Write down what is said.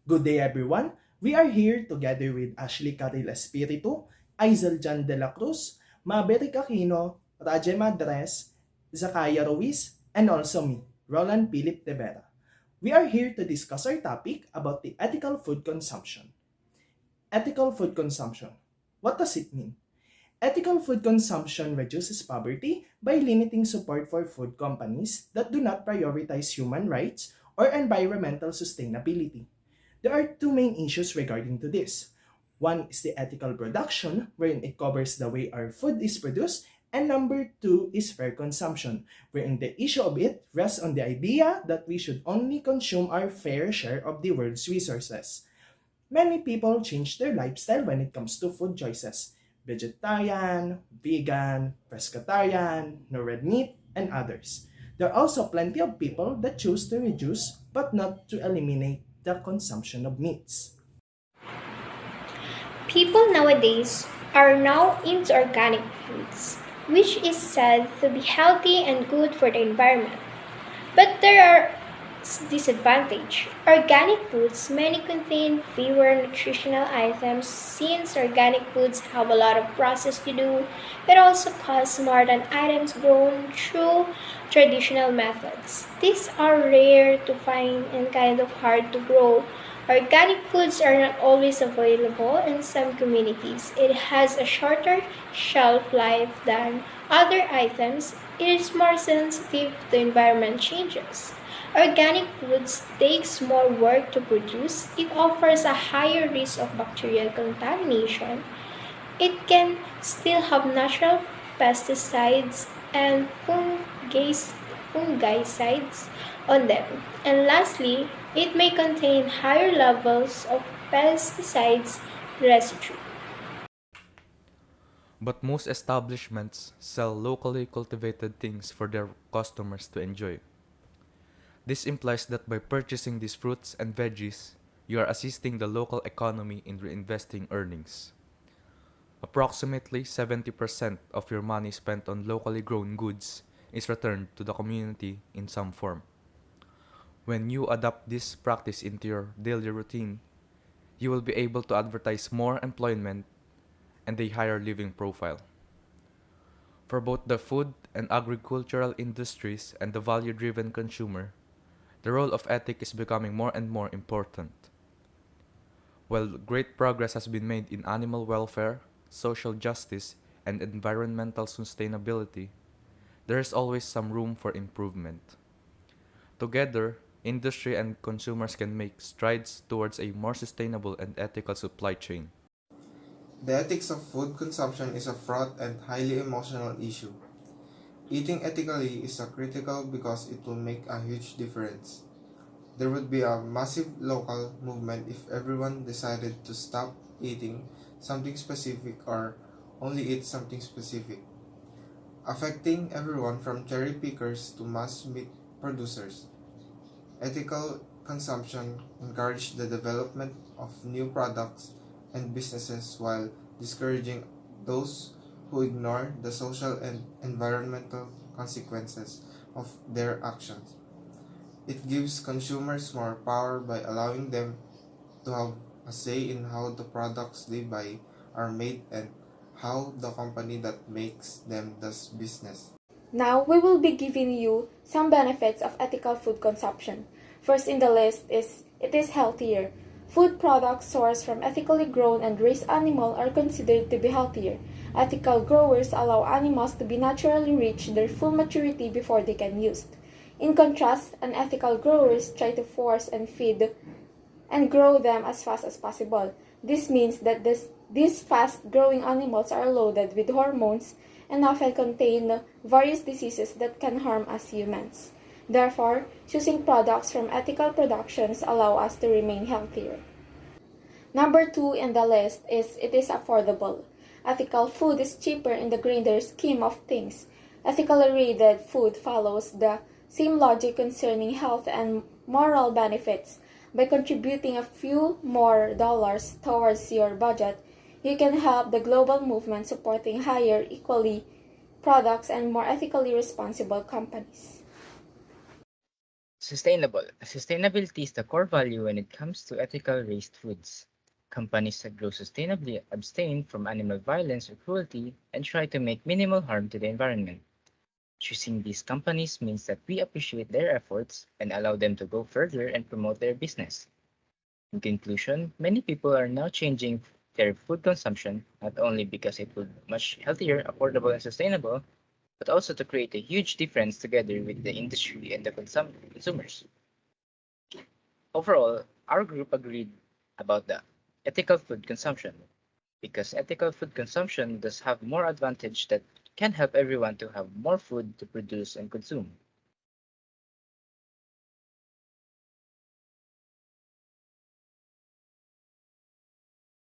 Good day everyone. We are here together with Karylle Espiritu, Aiszel Dela Cruz, Maverick Aquino, Raj-em Andres, Zakaya Ruiz, and also me, Roland Phillip de Vera. We are here to discuss our topic about the ethical food consumption. Ethical food consumption. What does it mean? Ethical food consumption reduces poverty by limiting support for food companies that do not prioritize human rights or environmental sustainability. There are two main issues regarding to this. One is the ethical production, wherein it covers the way our food is produced, and number two is fair consumption, wherein the issue of it rests on the idea that we should only consume our fair share of the world's resources. Many people change their lifestyle when it comes to food choices. Vegetarian, vegan, pescatarian, no red meat, and others. There are also plenty of people that choose to reduce but not to eliminate the consumption of meats. People nowadays are now into organic foods, which is said to be healthy and good for the environment. But there are disadvantages. Organic foods many contain fewer nutritional items since organic foods have a lot of process to do. It also costs more than items grown through traditional methods. These are rare to find and kind of hard to grow. Organic foods are not always available in some communities. It has a shorter shelf life than other items. It is more sensitive to environment changes. Organic foods takes more work to produce. It offers a higher risk of bacterial contamination. It can still have natural pesticides and fungicides on them. And lastly, it may contain higher levels of pesticides residue. But most establishments sell locally cultivated things for their customers to enjoy. This implies that by purchasing these fruits and veggies, you are assisting the local economy in reinvesting earnings. Approximately 70% of your money spent on locally grown goods is returned to the community in some form. When you adopt this practice into your daily routine, you will be able to advertise more employment and a higher living profile. For both the food and agricultural industries and the value-driven consumer, the role of ethics is becoming more and more important. While great progress has been made in animal welfare, social justice, and environmental sustainability, there is always some room for improvement. Together, industry and consumers can make strides towards a more sustainable and ethical supply chain. The ethics of food consumption is a fraught and highly emotional issue. Eating ethically is critical because it will make a huge difference. There would be a massive local movement if everyone decided to stop eating something specific or only eat something specific, affecting everyone from cherry pickers to mass meat producers. Ethical consumption encourages the development of new products and businesses while discouraging those who ignore the social and environmental consequences of their actions. It gives consumers more power by allowing them to have a say in how the products they buy are made and how the company that makes them does business. Now we will be giving you some benefits of ethical food consumption. First in the list is it is healthier. Food products sourced from ethically grown and raised animals are considered to be healthier. Ethical growers allow animals to be naturally reach their full maturity before they can use. In contrast, unethical growers try to force and feed and grow them as fast as possible. This means that these fast-growing animals are loaded with hormones and often contain various diseases that can harm us humans. Therefore, choosing products from ethical productions allow us to remain healthier. Number 2 in the list is it is affordable. Ethical food is cheaper in the grander scheme of things. Ethically rated food follows the same logic concerning health and moral benefits. By contributing a few more dollars towards your budget, you can help the global movement supporting higher equally products and more ethically responsible companies. Sustainable. Sustainability is the core value when it comes to ethical raised foods. Companies that grow sustainably abstain from animal violence or cruelty and try to make minimal harm to the environment. Choosing these companies means that we appreciate their efforts and allow them to go further and promote their business. In conclusion, many people are now changing their food consumption not only because it would be much healthier, affordable, and sustainable, but also to create a huge difference together with the industry and the consumers. Overall, our group agreed about the ethical food consumption because ethical food consumption does have more advantage that can help everyone to have more food to produce and consume.